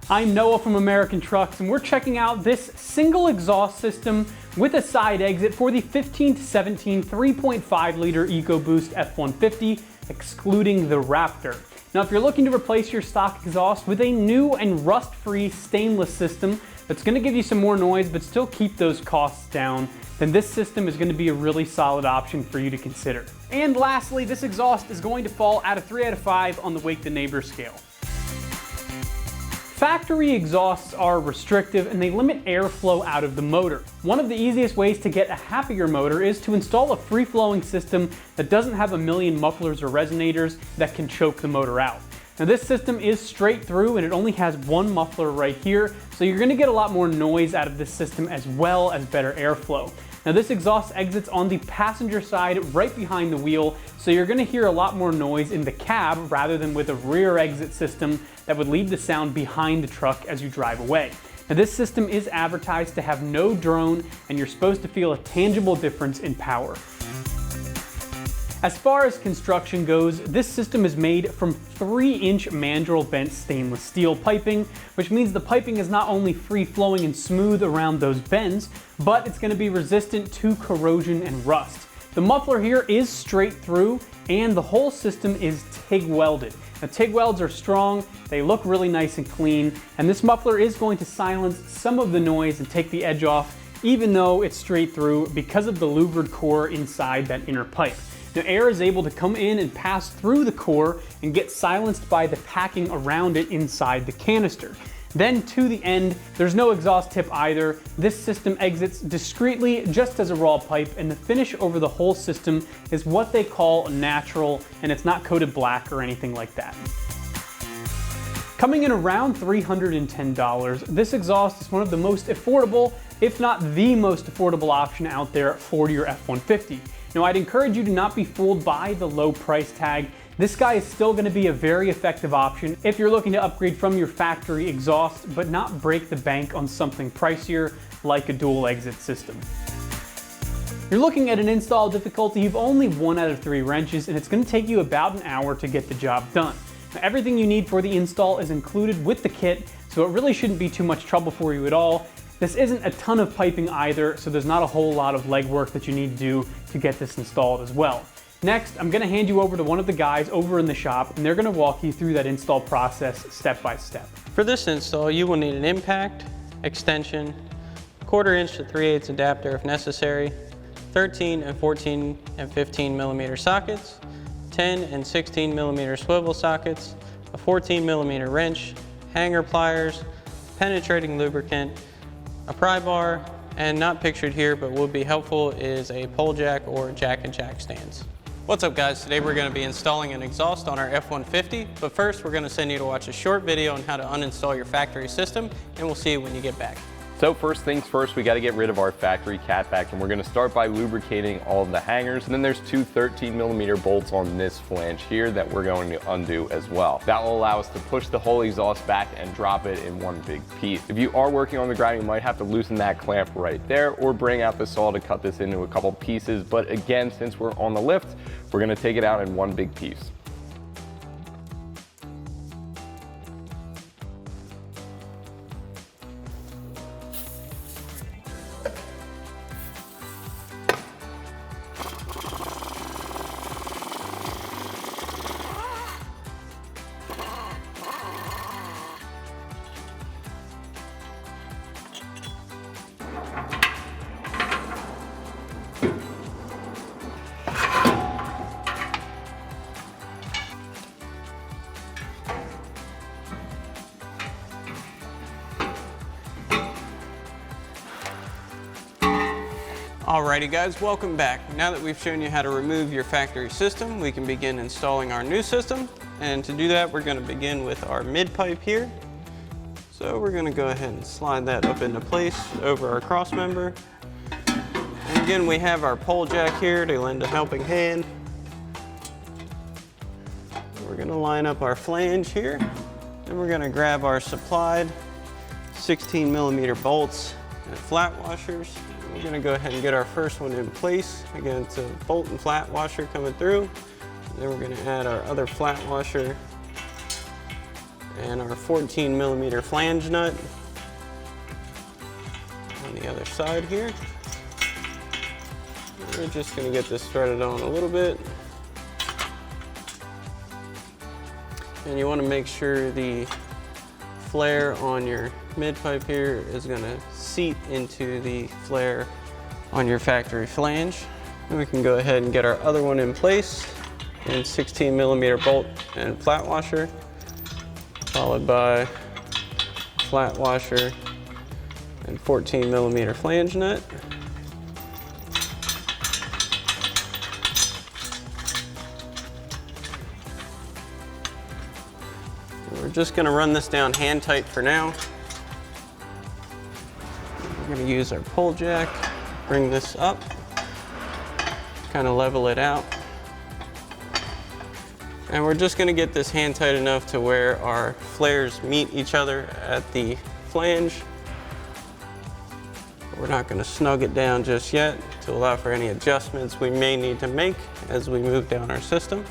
I'm Noah from American Trucks, and we're checking out this single exhaust system with a side exit for the 15 to 17 3.5 liter EcoBoost F-150, excluding the Raptor. Now, if you're looking to replace your stock exhaust with a new and rust-free stainless system that's going to give you some more noise but still keep those costs down, then this system is going to be a really solid option for you to consider. And lastly, this exhaust is going to fall at a 3 out of 5 on the Wake the Neighbor scale. Factory exhausts are restrictive and they limit airflow out of the motor. One of the easiest ways to get a happier motor is to install a free-flowing system that doesn't have a million mufflers or resonators that can choke the motor out. Now, this system is straight through and it only has one muffler right here, so you're going to get a lot more noise out of this system as well as better airflow. Now, this exhaust exits on the passenger side right behind the wheel, so you're going to hear a lot more noise in the cab rather than with a rear exit system that would leave the sound behind the truck as you drive away. Now, this system is advertised to have no drone, and you're supposed to feel a tangible difference in power. As far as construction goes, this system is made from 3-inch mandrel bent stainless steel piping, which means the piping is not only free-flowing and smooth around those bends, but it's going to be resistant to corrosion and rust. The muffler here is straight through, and the whole system is TIG welded. Now, TIG welds are strong, they look really nice and clean, and this muffler is going to silence some of the noise and take the edge off, even though it's straight through because of the louvered core inside that inner pipe. Now, air is able to come in and pass through the core and get silenced by the packing around it inside the canister. Then to the end, there's no exhaust tip either. This system exits discreetly just as a raw pipe, and the finish over the whole system is what they call natural, and it's not coated black or anything like that. Coming in around $310, this exhaust is one of the most affordable, if not the most affordable option out there for your F-150. Now, I'd encourage you to not be fooled by the low price tag. This guy is still going to be a very effective option if you're looking to upgrade from your factory exhaust, but not break the bank on something pricier like a dual exit system. You're looking at an install difficulty of only 1 out of 3 wrenches, and it's going to take you about an hour to get the job done. Now, everything you need for the install is included with the kit, so it really shouldn't be too much trouble for you at all. This isn't a ton of piping either, so there's not a whole lot of legwork that you need to do to get this installed as well. Next, I'm going to hand you over to one of the guys over in the shop, and they're going to walk you through that install process step by step. For this install, you will need an impact, extension, 1/4 inch to 3/8 adapter if necessary, 13 and 14 and 15 millimeter sockets, 10 and 16 millimeter swivel sockets, a 14 millimeter wrench, hanger pliers, penetrating lubricant, a pry bar, and not pictured here but would be helpful is a pole jack or jack and jack stands. What's up, guys? Today we're going to be installing an exhaust on our F-150, but first we're going to send you to watch a short video on how to uninstall your factory system, and we'll see you when you get back. So first things first, we got to get rid of our factory catback, and we're going to start by lubricating all of the hangers. And then there's 2 13 millimeter bolts on this flange here that we're going to undo as well. That will allow us to push the whole exhaust back and drop it in one big piece. If you are working on the ground, you might have to loosen that clamp right there or bring out the saw to cut this into a couple pieces. But again, since we're on the lift, we're going to take it out in one big piece. Alrighty guys, welcome back. Now that we've shown you how to remove your factory system, we can begin installing our new system. And to do that, we're going to begin with our mid pipe here. So we're going to go ahead and slide that up into place over our cross member. And again, we have our pole jack here to lend a helping hand. We're going to line up our flange here. Then we're going to grab our supplied 16 millimeter bolts and flat washers. We're going to go ahead and get our first one in place. Again, it's a bolt and flat washer coming through. And then we're going to add our other flat washer and our 14 millimeter flange nut on the other side here. We're just going to get this threaded on a little bit. And you want to make sure the flare on your mid pipe here is going to seat into the flare on your factory flange. And we can go ahead and get our other one in place in 16 millimeter bolt and flat washer, followed by flat washer and 14 millimeter flange nut. We're just going to run this down hand tight for now. We're going to use our pull jack, bring this up, kind of level it out. And we're just going to get this hand tight enough to where our flares meet each other at the flange. We're not going to snug it down just yet to allow for any adjustments we may need to make as we move down our system.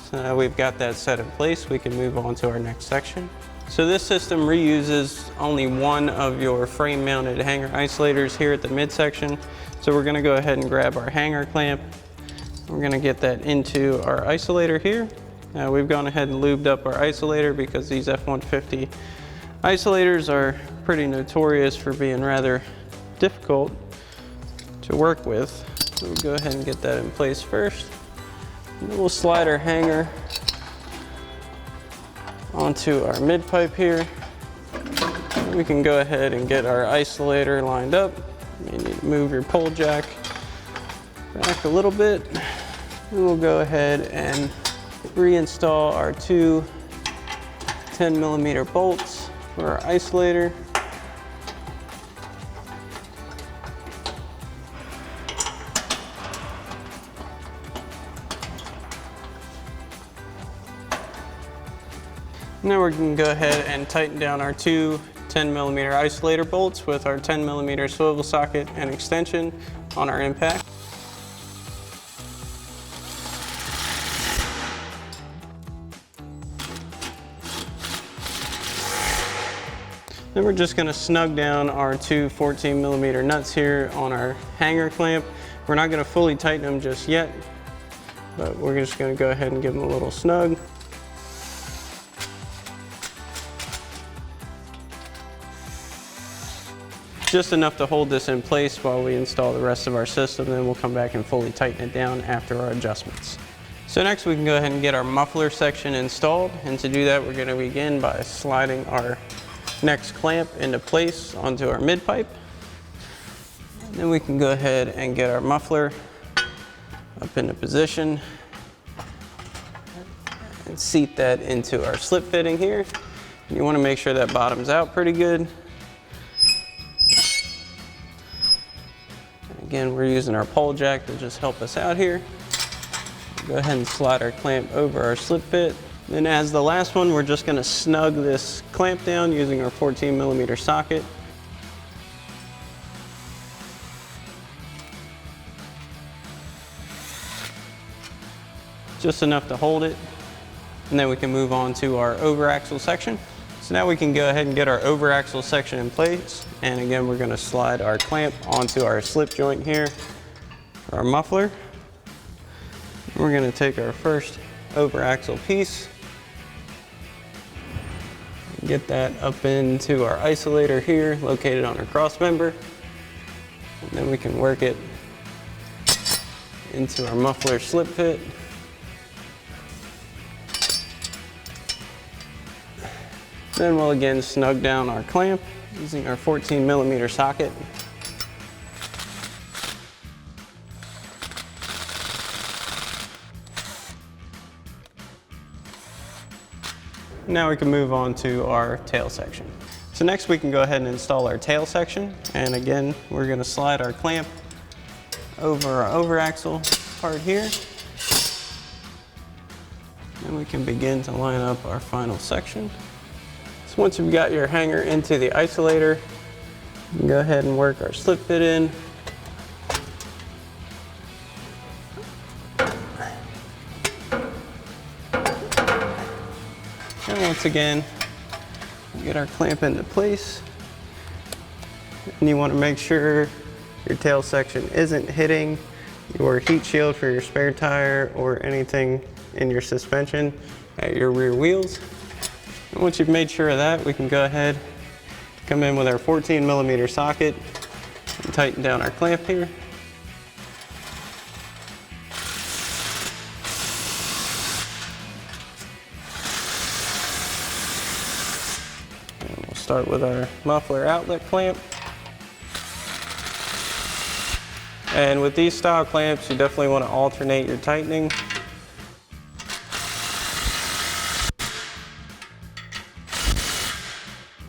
So now we've got that set in place, we can move on to our next section. So this system reuses only one of your frame mounted hanger isolators here at the midsection. So we're going to go ahead and grab our hanger clamp. We're going to get that into our isolator here. Now we've gone ahead and lubed up our isolator because these F-150 isolators are pretty notorious for being rather difficult to work with. So we'll go ahead and get that in place first. And then we'll slide our hanger onto our mid pipe here. We can go ahead and get our isolator lined up. You need to move your pull jack back a little bit. And we'll go ahead and reinstall our two 10 millimeter bolts for our isolator. Now we're going to go ahead and tighten down our two 10 millimeter isolator bolts with our 10 millimeter swivel socket and extension on our impact. Then we're just going to snug down our two 14 millimeter nuts here on our hanger clamp. We're not going to fully tighten them just yet, but we're just going to go ahead and give them a little snug. Just enough to hold this in place while we install the rest of our system, then we'll come back and fully tighten it down after our adjustments. So next we can go ahead and get our muffler section installed, and to do that we're going to begin by sliding our next clamp into place onto our mid pipe. Then we can go ahead and get our muffler up into position and seat that into our slip fitting here. And you want to make sure that bottoms out pretty good. Again, we're using our pull jack to just help us out here. Go ahead and slide our clamp over our slip fit. Then as the last one, we're just going to snug this clamp down using our 14 millimeter socket. Just enough to hold it. And then we can move on to our over axle section. So now we can go ahead and get our over axle section in place. And again, we're going to slide our clamp onto our slip joint here for our muffler. We're going to take our first over axle piece, get that up into our isolator here located on our cross member. And then we can work it into our muffler slip fit. Then we'll again snug down our clamp using our 14 millimeter socket. Now we can move on to our tail section. So next we can go ahead and install our tail section. And again, we're going to slide our clamp over our over axle part here. And we can begin to line up our final section. So once you've got your hanger into the isolator, you can go ahead and work our slip fit in. And once again, Get our clamp into place. And you want to make sure your tail section isn't hitting your heat shield for your spare tire or anything in your suspension at your rear wheels. And once you've made sure of that, we can go ahead, come in with our 14mm socket and tighten down our clamp here. And we'll start with our muffler outlet clamp. And with these style clamps, you definitely want to alternate your tightening.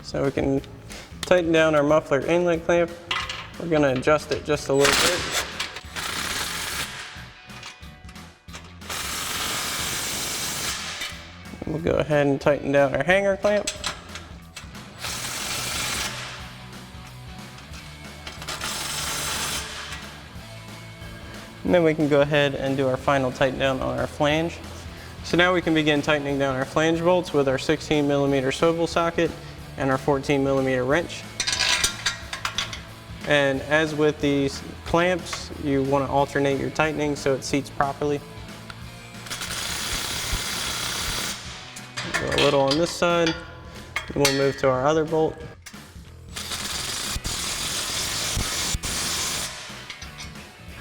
So we can tighten down our muffler inlet clamp. We're going to adjust it just a little bit. We'll go ahead and tighten down our hanger clamp. And then we can go ahead and do our final tighten down on our flange. So now we can begin tightening down our flange bolts with our 16mm swivel socket and our 14mm wrench. And as with these clamps, you want to alternate your tightening so it seats properly. Go a little on this side, and we'll move to our other bolt.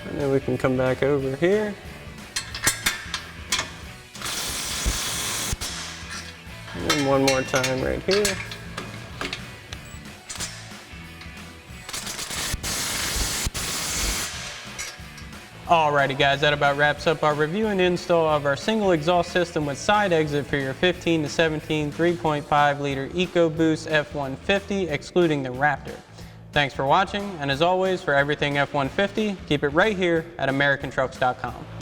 And then we can come back over here. And then one more time right here. Alrighty guys, that about wraps up our review and install of our single exhaust system with side exit for your 15 to 17 3.5 liter EcoBoost F-150, excluding the Raptor. Thanks for watching, and as always, for everything F-150, keep it right here at AmericanTrucks.com.